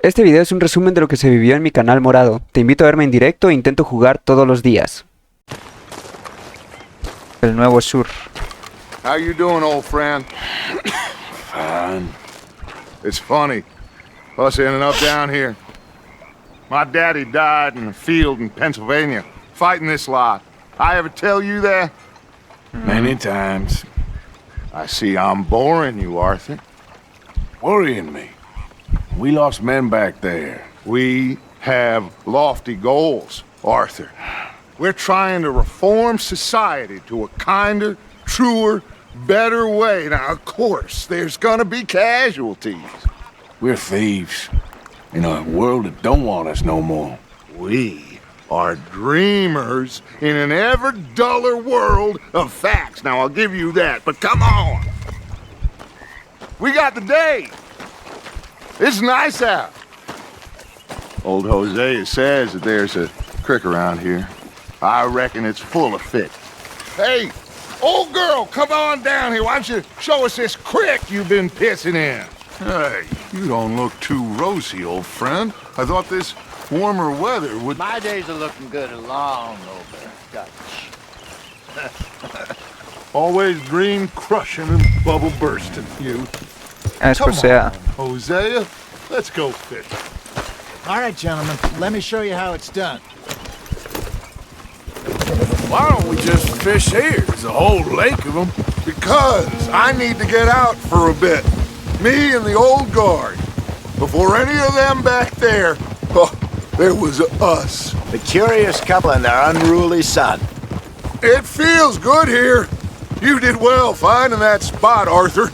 Este video es un resumen de lo que se vivió en mi canal morado. Te invito a verme en directo e intento jugar todos los días. El nuevo sur. How you doing, old friend? Fine. It's funny, us ending up down here. My daddy died in a field in Pennsylvania, fighting this lot. I ever tell you that? Many times. I see I'm boring you, Arthur. Worrying me. We lost men back there. We have lofty goals, Arthur. We're trying to reform society to a kinder, truer, better way. Now, of course, there's gonna be casualties. We're thieves. In a world that don't want us no more. We are dreamers in an ever duller world of facts. Now, I'll give you that, but come on. We got the day. It's nice out. Old Hosea says that there's a creek around here. I reckon it's full of fish. Hey, old girl, come on down here. Why don't you show us this creek you've been pissing in? Hey, you don't look too rosy, old friend. I thought this warmer weather would... My days are looking good and long over. Dutch. Always dream crushing and bubble bursting, you. Después sea. Hosea, let's go fish. All right, gentlemen, let me show you how it's done. Why don't we just fish here? There's a whole lake of them. Because I need to get out for a bit. Me and the old guard. Before any of them back there, oh, there was us. The curious couple and their unruly son. It feels good here. You did well finding that spot, Arthur.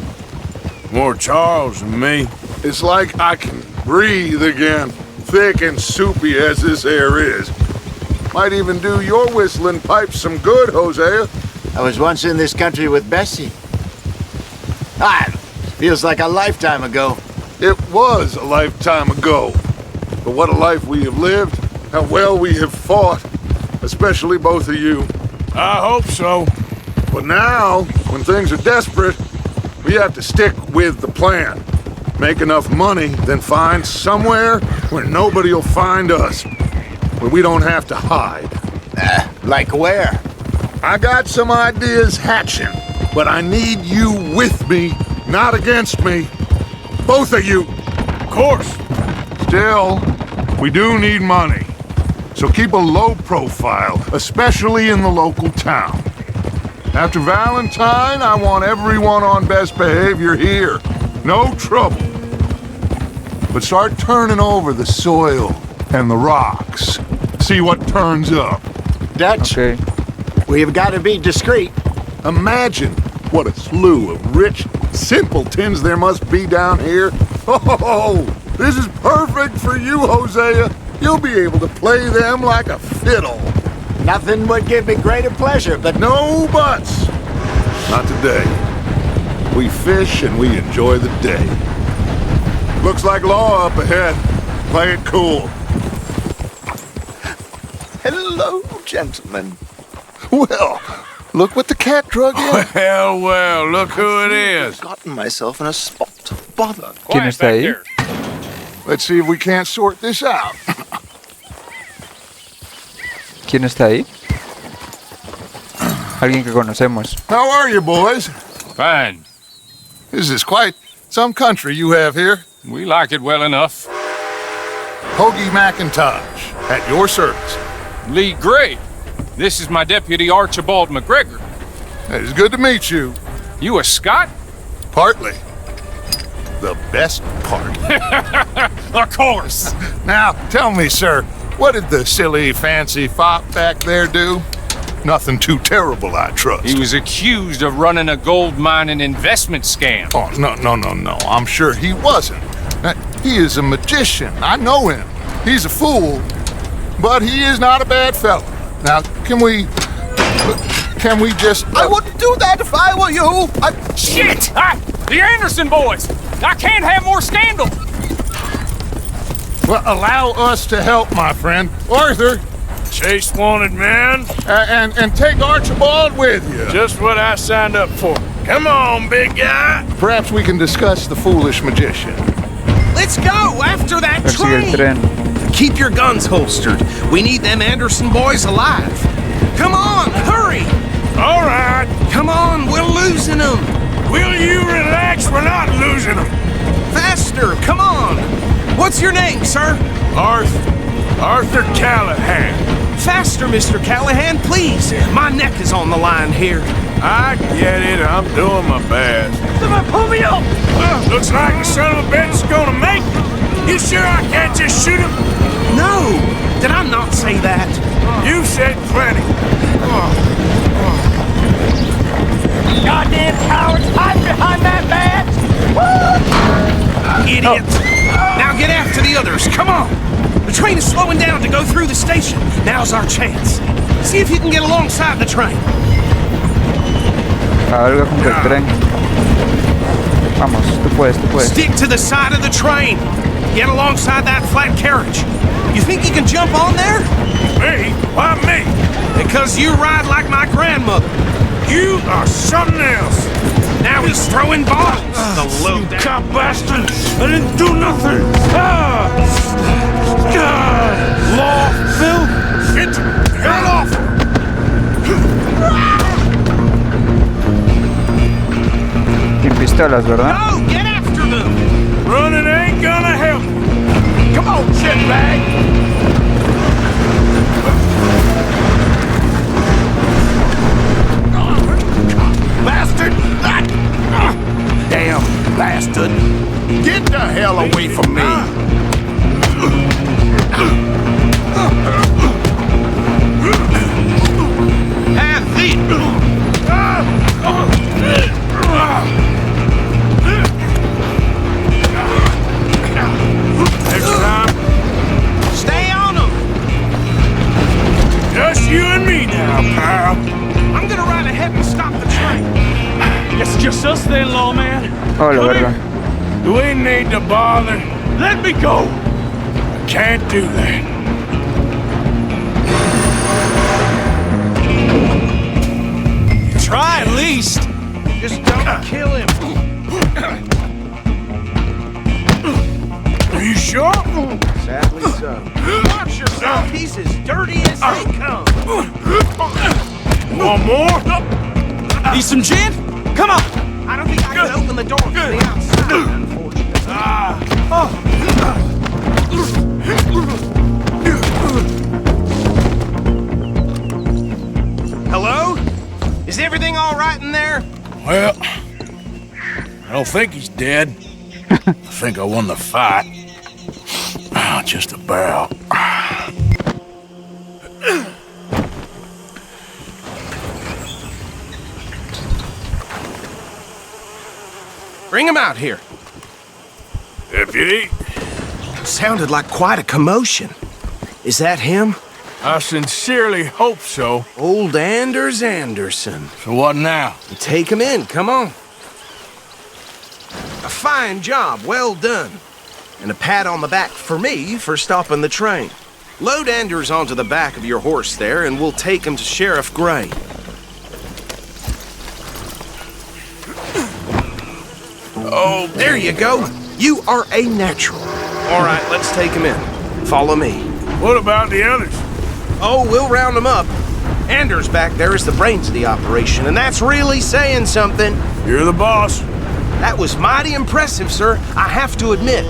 More Charles than me. It's like I can breathe again, thick and soupy as this air is. Might even do your whistling pipes some good, Hosea. I was once in this country with Bessie. Feels like a lifetime ago. It was a lifetime ago. But what a life we have lived, how well we have fought, especially both of you. I hope so. But now, when things are desperate, we have to stick with the plan. Make enough money, then find somewhere where nobody will find us. Where we don't have to hide. Like where? I got some ideas hatching, but I need you with me, not against me. Both of you. Of course. Still, we do need money. So keep a low profile, especially in the local town. After Valentine, I want everyone on best behavior here. No trouble. But start turning over the soil and the rocks. See what turns up. Dutch, Okay. we've got to be discreet. Imagine what a slew of rich simpletons there must be down here. Oh, this is perfect for you, Hosea. You'll be able to play them like a fiddle. Nothing would give me greater pleasure, but No buts. Not today. We fish and we enjoy the day. Looks like law up ahead. Play it cool. hello, gentlemen. Well, look what the cat drug in. Well, look who it is. Gotten myself in a spot of bother. ¿Quién está ahí? Let's see if we can't sort this out. ¿Quién está ahí? Alguien que conocemos. How are you, boys? Fine. This is quite some country you have here. We like it well enough. Hoagie McIntosh, at your service. Lee Gray. This is my deputy Archibald McGregor. It is good to meet you. You a Scot? Partly. The best part. Of course. Now, tell me, sir, what did the silly, fancy fop back there do? Nothing too terrible, I trust. He was accused of running a gold mining investment scam. Oh, no. I'm sure he wasn't. He is a magician. I know him. He's a fool, but he is not a bad fellow. Now, can we just... I wouldn't do that if I were you. Shit! The Anderson boys! I can't have more scandal! Well, allow us to help, my friend. Arthur, Chase wanted man. and take Archibald with you. Just what I signed up for. Come on, big guy. Perhaps we can discuss the foolish magician. Let's go after that Persigue el train. tren. Keep your guns holstered. We need them Anderson boys alive. Come on, hurry. All right. Come on, we're losing them. Will you relax? We're not losing them. Faster, come on. What's your name, sir? Arthur Callahan. Faster, Mr. Callahan, please. My neck is on the line here. I get it. I'm doing my best. Someone pull me up! Looks like the son of a bitch is gonna make it. You sure I can't just shoot him? No, did I not say that? You said plenty. Goddamn cowards, hide behind that badge! Idiots! Now get after the others, come on! The train is slowing down to go through the station. Now's our chance. See if you can get alongside the train. Algo con el tren. Vamos, tú puedes, tú puedes. Stick to the side of the train. Get alongside that flat carriage. You think you can jump on there? Me? Why me? Because you ride like my grandmother. You are something else. Now he's throwing bottles. The low You cop bastard! I didn't do nothing! Law, Phil! Get the hell off! Sin pistolas, ¿verdad? No, get after them. Running ain't gonna help. Come on, shitbag. Bastard! Damn bastard! Get the hell away from me! Have thee. Next time, Stay on them. just you and me now, pal. I'm gonna ride ahead and stop the train. It's just us then, lawman. Oh, la verga. Do we need to bother? Let me go! I can't do that. Try at least. Just don't kill him. Are you sure? Sadly so. Watch yourself. He's as dirty as they come. One more? Need some gin? Come on! I don't think I can open the door from the outside, unfortunately. Hello? Is everything all right in there? Well, I don't think he's dead. I think I won the fight. Just about. Bring him out here. Deputy, Sounded like quite a commotion. Is that him? I sincerely hope so. Old Anders Anderson. So what now? Take him in, come on. A fine job, well done. And a pat on the back for me for stopping the train. Load Anders onto the back of your horse there, and we'll take him to Sheriff Gray. Oh, there you go. You are a natural. All right, let's take him in. Follow me. What about the others? Oh, we'll round them up. Anders back there is the brains of the operation, and that's really saying something. You're the boss. That was mighty impressive, sir. I have to admit.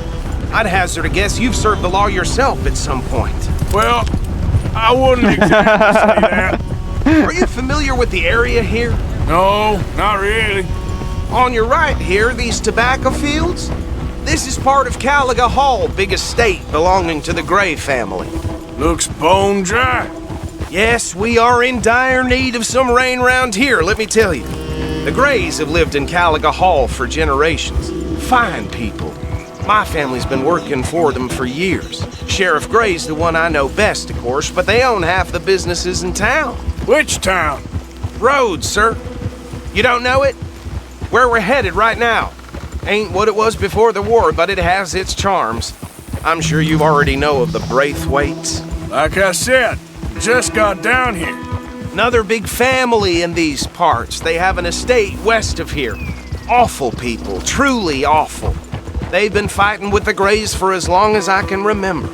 I'd hazard a guess you've served the law yourself at some point. Well, I wouldn't exactly say that. Are you familiar with the area here? No, not really. On your right here, these tobacco fields? This is part of Caliga Hall, big estate belonging to the Gray family. Looks bone dry. Yes, we are in dire need of some rain round here, let me tell you. The Grays have lived in Caliga Hall for generations. Fine people. My family's been working for them for years. Sheriff Gray's the one I know best, of course, but they own half the businesses in town. Which town? Rhodes, sir. You don't know it? Where we're headed right now. Ain't what it was before the war, but it has its charms. I'm sure you already know of the Braithwaites. Like I said, just got down here. Another big family in these parts. They have an estate west of here. Awful people, truly awful. They've been fighting with the Greys for as long as I can remember.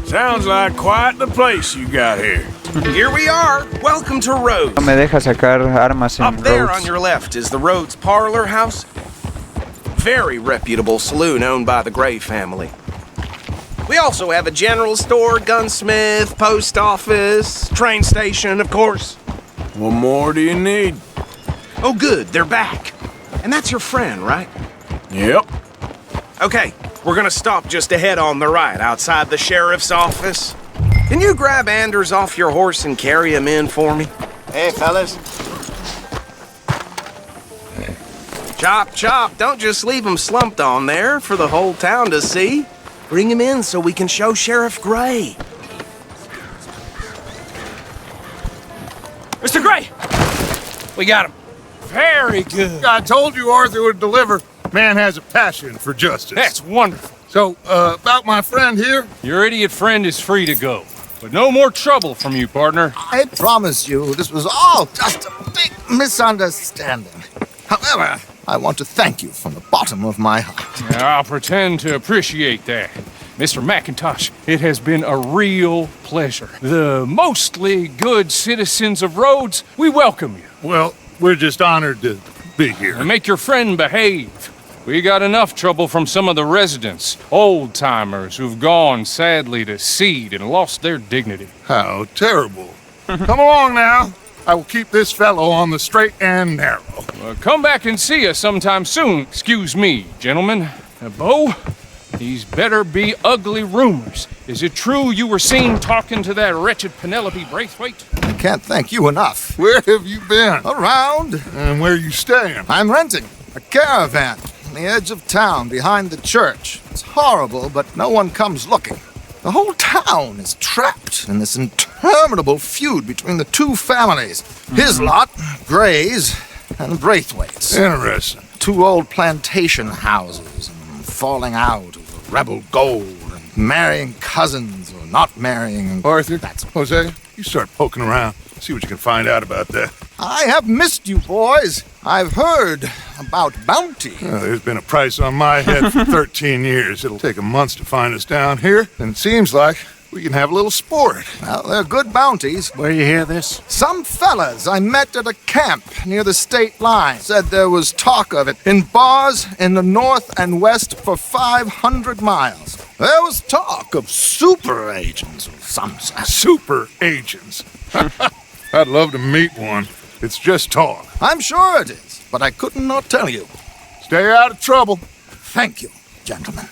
Sounds like quite the place you got here. Here we are. Welcome to Rhodes. No me deja sacar armas en Up there on Rhodes. your left is the Rhodes Parlor House. Very reputable saloon owned by the Gray family. We also have a general store, gunsmith, post office, train station, of course. What more do you need? Oh, good, they're back. And that's your friend, right? Yep. Okay, we're gonna stop just ahead on the right, outside the sheriff's office. Can you grab Anders off your horse and carry him in for me? Hey, fellas. Chop, chop, don't just leave him slumped on there for the whole town to see. Bring him in so we can show Sheriff Gray. Mr. Gray! We got him. Very good. I told you Arthur would deliver. Man has a passion for justice. That's wonderful. So, about my friend here? Your idiot friend is free to go. But no more trouble from you, partner. I promise you, this was all just a big misunderstanding. However, I want to thank you from the bottom of my heart. I'll pretend to appreciate that. Mr. McIntosh, it has been a real pleasure. The mostly good citizens of Rhodes, we welcome you. Well, we're just honored to be here. And make your friend behave. We got enough trouble from some of the residents, old-timers who've gone, sadly, to seed and lost their dignity. How terrible. Come along now. I will keep this fellow on the straight and narrow. Come back and see us sometime soon. Excuse me, gentlemen. Bo, these better be ugly rumors. Is it true you were seen talking to that wretched Penelope Braithwaite? I can't thank you enough. Where have you been? Around, And where you staying? I'm renting a caravan on the edge of town behind the church. It's horrible, but no one comes looking. The whole town is trapped in this interminable feud between the two families. His lot, Gray's, and Braithwaite's. Interesting. Two old plantation houses and falling out over rebel gold and marrying cousins or not marrying. Arthur, Jose, you start poking around. See what you can find out about that. I have missed you, boys. I've heard about bounty. There's been a price on my head for 13 years. It'll take a month to find us down here, and it seems like we can have a little sport. Well, they're good bounties. Where you hear this? Some fellas I met at a camp near the state line said there was talk of it in bars in the north and west for 500 miles. There was talk of super agents of some sort. Super agents. I'd love to meet one. It's just talk. I'm sure it is, but I couldn't not tell you. Stay out of trouble. Thank you, gentlemen.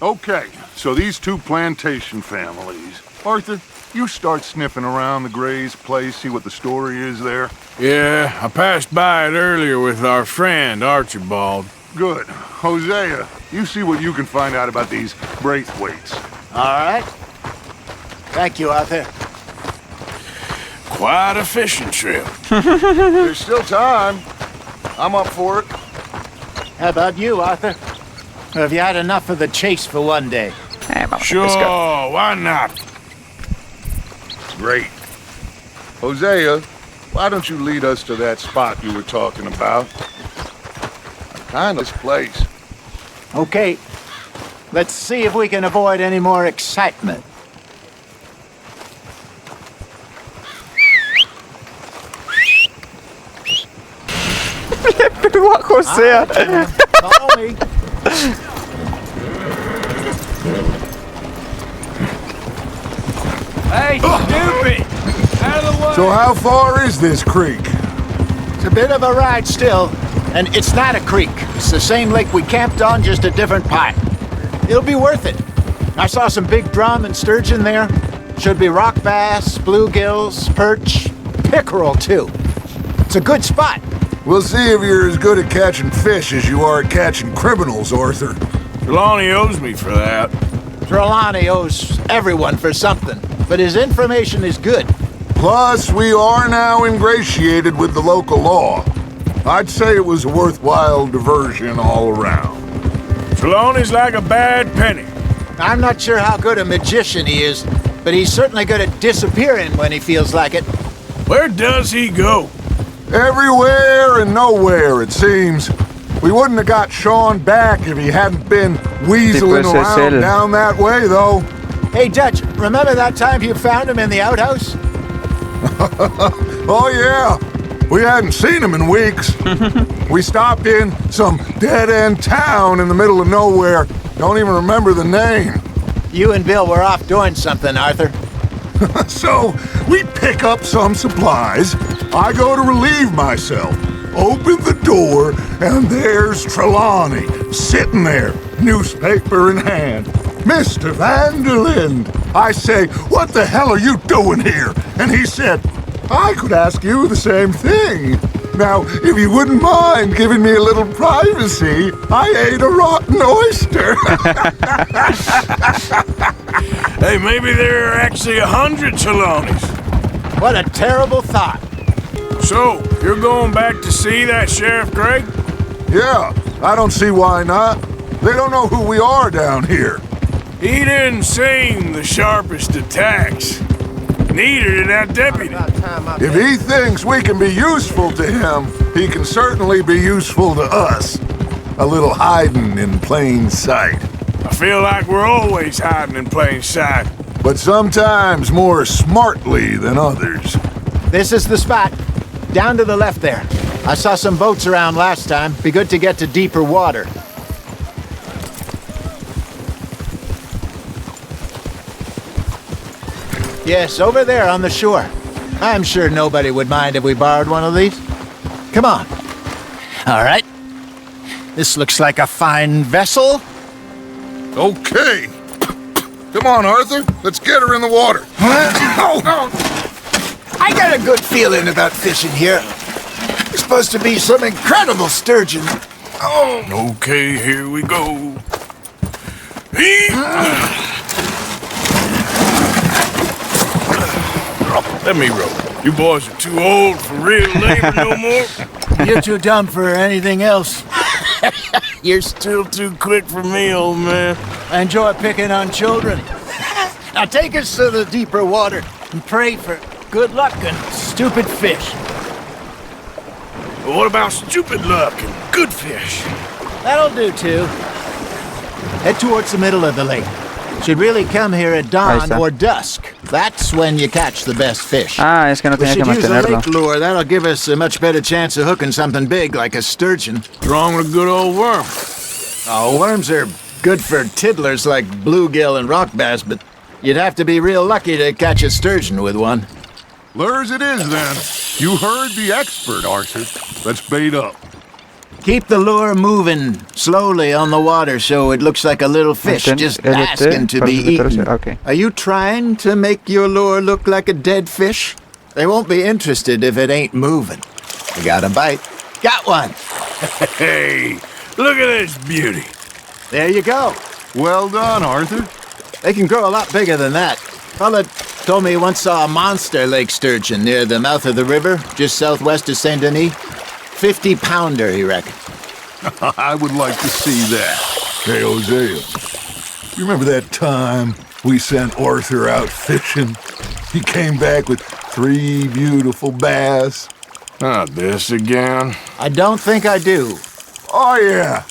Okay, so these two plantation families. Arthur, you start sniffing around the Gray's place, see what the story is there. Yeah, I passed by it earlier with our friend Archibald. Good. Hosea, you see what you can find out about these Braithwaites. All right. Thank you, Arthur. Quite a fishing trip. There's still time. I'm up for it. How about you, Arthur? Or have you had enough of the chase for one day? Vamos a Sure, pescar. why not? Great. Hosea, why don't you lead us to that spot you were talking about? Kind of this place. Okay. Let's see if we can avoid any more excitement. Pegó a José. Follow me. Hey, stupid! Out of the way! So how far is this creek? It's a bit of a ride still, and it's not a creek. It's the same lake we camped on, just a different part. It'll be worth it. I saw some big drum and sturgeon there. Should be rock bass, bluegills, perch, pickerel too. It's a good spot. We'll see if you're as good at catching fish as you are at catching criminals, Arthur. Trelawney owes me for that. Trelawney owes everyone for something, but his information is good. Plus, we are now ingratiated with the local law. I'd say it was a worthwhile diversion all around. Trelawney's like a bad penny. I'm not sure how good a magician he is, but he's certainly good at disappearing when he feels like it. Where does he go? Everywhere and nowhere, it seems. We wouldn't have got Sean back if he hadn't been weaseling pues es around él. down that way, though. Hey, Dutch, remember that time you found him in the outhouse? Oh, yeah. We hadn't seen him in weeks. We stopped in some dead-end town in the middle of nowhere. Don't even remember the name. You and Bill were off doing something, Arthur. So, we pick up some supplies. I go to relieve myself. Open the door, and there's Trelawney, sitting there, newspaper in hand. Mr. Vanderlind. I say, what the hell are you doing here? And he said, I could ask you the same thing. Now, if you wouldn't mind giving me a little privacy, I ate a rotten oyster. Hey, maybe there are actually 100 Trelawneys. What a terrible thought. So, you're going back to see that Sheriff Gregg? Yeah, I don't see why not. They don't know who we are down here. He didn't seem the sharpest attacks. Neither did that deputy. If he thinks we can be useful to him, he can certainly be useful to us. A little hiding in plain sight. I feel like we're always hiding in plain sight. But sometimes more smartly than others. This is the spot. Down to the left there. I saw some boats around last time. Be good to get to deeper water. Yes, over there on the shore. I'm sure nobody would mind if we borrowed one of these. Come on. All right. This looks like a fine vessel. Okay. Come on, Arthur. Let's get her in the water. I got a good feeling about fishing here. There's supposed to be some incredible sturgeon. Okay, here we go. Let me roll. You boys are too old for real labor no more. You're too dumb for anything else. You're still too quick for me, old man. I enjoy picking on children. Now take us to the deeper water and pray for good luck and stupid fish. But what about stupid luck and good fish? That'll do too. Head towards the middle of the lake. Should really come here at Ahí dawn está. or dusk. That's when you catch the best fish. Ah, es que no We tenía que should use a mantenerlo. lake lure. That'll give us a much better chance of hooking something big like a sturgeon. What's wrong with a good old worm? Oh, worms are good for tiddlers like bluegill and rock bass, but you'd have to be real lucky to catch a sturgeon with one. Lures it is, then. You heard the expert, Arthur. Let's bait up. Keep the lure moving slowly on the water so it looks like a little fish Mantén just LT asking to para be sujetarse. eaten. Okay. Are you trying to make your lure look like a dead fish? They won't be interested if it ain't moving. You got a bite. Got one. Hey, look at this beauty. There you go. Well done, Arthur. They can grow a lot bigger than that. Fella told me he once saw a monster lake sturgeon near the mouth of the river, just southwest of Saint Denis. 50-pounder, he reckoned. I would like to see that. Hey, Hosea. You remember that time we sent Arthur out fishing? He came back with 3 beautiful bass. Not this again. I don't think I do. Oh, yeah.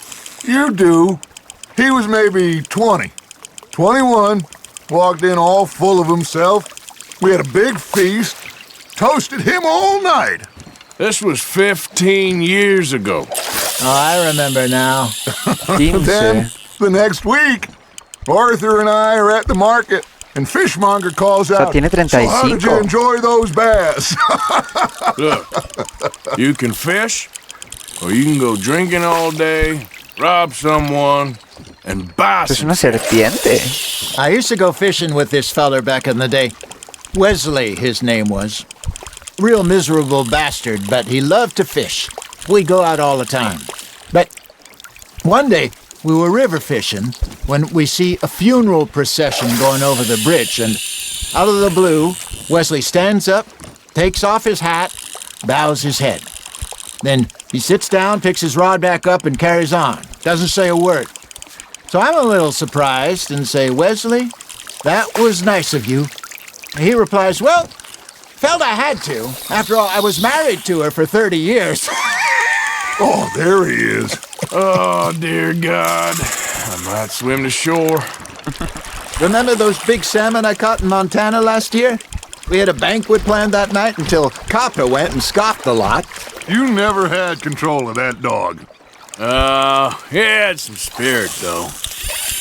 You do. He was maybe 20. 21. Walked in all full of himself. We had a big feast. Toasted him all night. This was 15 years ago. Oh, I remember now. 15. Then, the next week, Arthur and I are at the market, and Fishmonger calls sea, out, tiene "So how did you 35. enjoy those bass?" Look, you can fish, or you can go drinking all day, rob someone, and buy Es some. una serpiente. I used to go fishing with this feller back in the day. Wesley, his name was. Real miserable bastard, but he loved to fish. We'd go out all the time. But one day, we were river fishing when we see a funeral procession going over the bridge, and out of the blue, Wesley stands up, takes off his hat, bows his head. Then he sits down, picks his rod back up, and carries on. Doesn't say a word. So I'm a little surprised and say, "Wesley, that was nice of you." He replies, "Well, Felt I had to. After all, I was married to her for 30 years. Oh, there he is. Oh, dear God. I might swim to shore. Remember those big salmon I caught in Montana last year? We had a banquet planned that night until Copper went and scoffed the lot. You never had control of that dog. He had some spirit, though.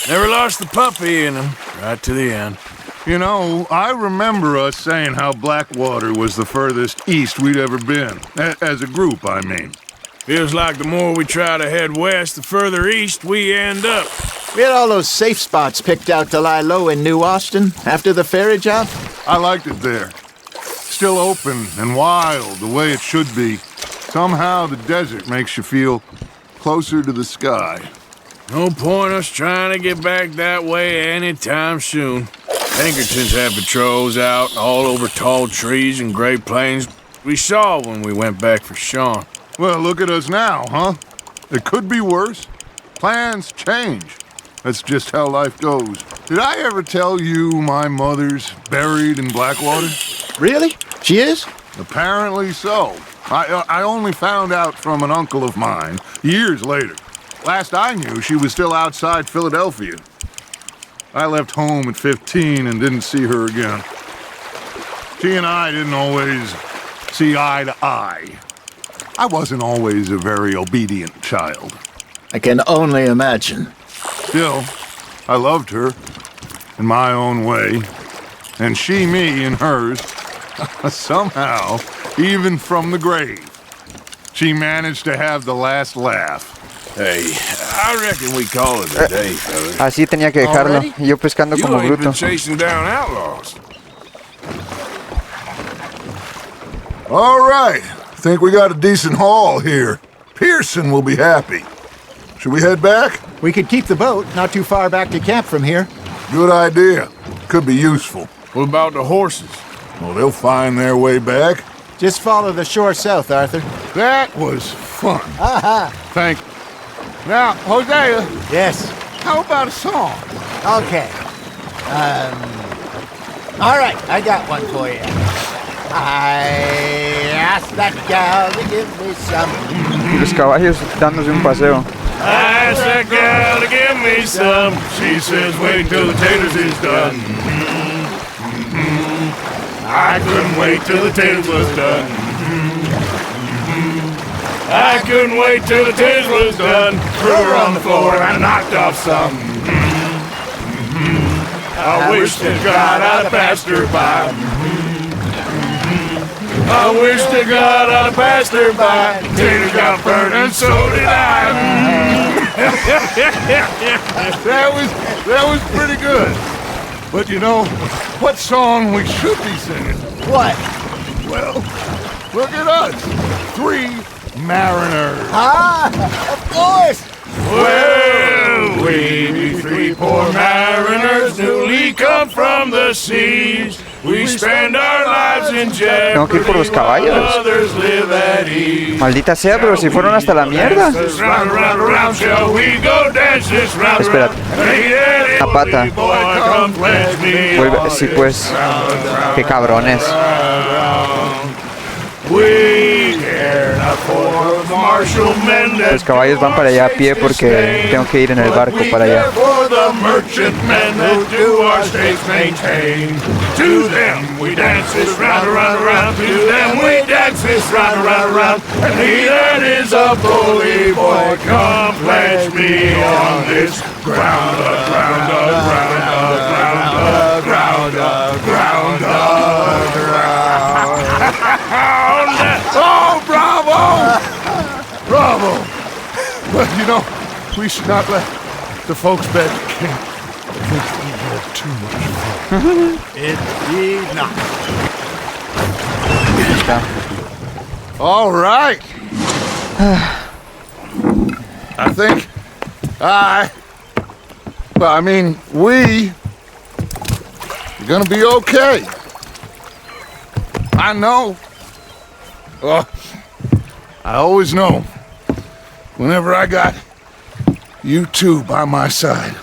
Never lost the puppy in him, right to the end. You know, I remember us saying how Blackwater was the furthest east we'd ever been. As a group, I mean. Feels like the more we try to head west, the further east we end up. We had all those safe spots picked out to lie low in New Austin after the ferry job. I liked it there. Still open and wild, the way it should be. Somehow the desert makes you feel closer to the sky. No point us trying to get back that way anytime soon. Pinkertons have patrols out all over tall trees and Great Plains. We saw when we went back for Sean. Well, look at us now, huh? It could be worse. Plans change. That's just how life goes. Did I ever tell you my mother's buried in Blackwater? Really? She is? Apparently so. I only found out from an uncle of mine years later. Last I knew, she was still outside Philadelphia. I left home at 15 and didn't see her again. She and I didn't always see eye to eye. I wasn't always a very obedient child. I can only imagine. Still, I loved her in my own way, and she me in hers. Somehow, even from the grave, she managed to have the last laugh. Hey, I reckon we call it a day, fellas. Así tenía que dejarlo. Already? Y yo pescando You como ain't been bruto. chasing down outlaws. All right, think we got a decent haul here. Pearson will be happy. Should we head back? We could keep the boat not too far back to camp from here. Good idea. Could be useful. What about the horses? Well, they'll find their way back. Just follow the shore south, Arthur. That was fun. Aha! Thank you. Now, Hosea, Yes. how about a song? Okay. All right, I got one for you. I asked that gal to give me some. Los caballos dándose un paseo. I asked that gal to give me some. She says, wait till the taters is done. I couldn't wait till the taters was done. I couldn't wait till the taters was done. Threw her on the floor and I knocked off some. I wish to God I'd have passed her by. I wish to God I'd have passed her by. Taters got burned and so did I. That was pretty good. But you know, what song we should be singing? What? Well, look at us. 3 mariners. Ah, of course. Well, we be 3 poor mariners newly come from the seas. We spend our lives in jeopardy. Tengo que ir por los caballos. Others live at ease. Maldita sea, pero si fueron hasta la mierda. Round, round, round, shall we go dance this round, Espérate. round? La pata. Boy, come pledge me Vuelve, on sí this pues. round, Qué cabrones. We care not for the martial men that Los caballos van para allá a pie porque tengo que ir en el barco para allá. for the merchantmen that do our states maintain. To them we dance this round, around, around. To them we dance this round, around, around. And he that is a bully boy, come pledge me on this ground, ground, ground, ground, ground, ground, ground. Oh, bravo! Bravo! Well, you know, we should not let the folks back at camp think we had too much fun. Indeed not. Ahí está. All right. I think we're gonna be okay. I know. I always know. Whenever I got you two by my side,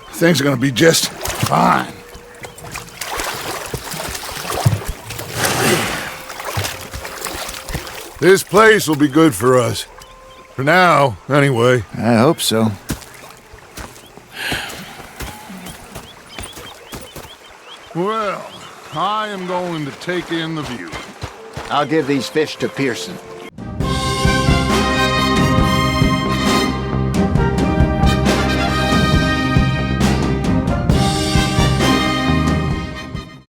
things are gonna be just fine. This place will be good for us. For now, anyway. I hope so. Well, I am going to take in the view. I'll give these fish to Pearson.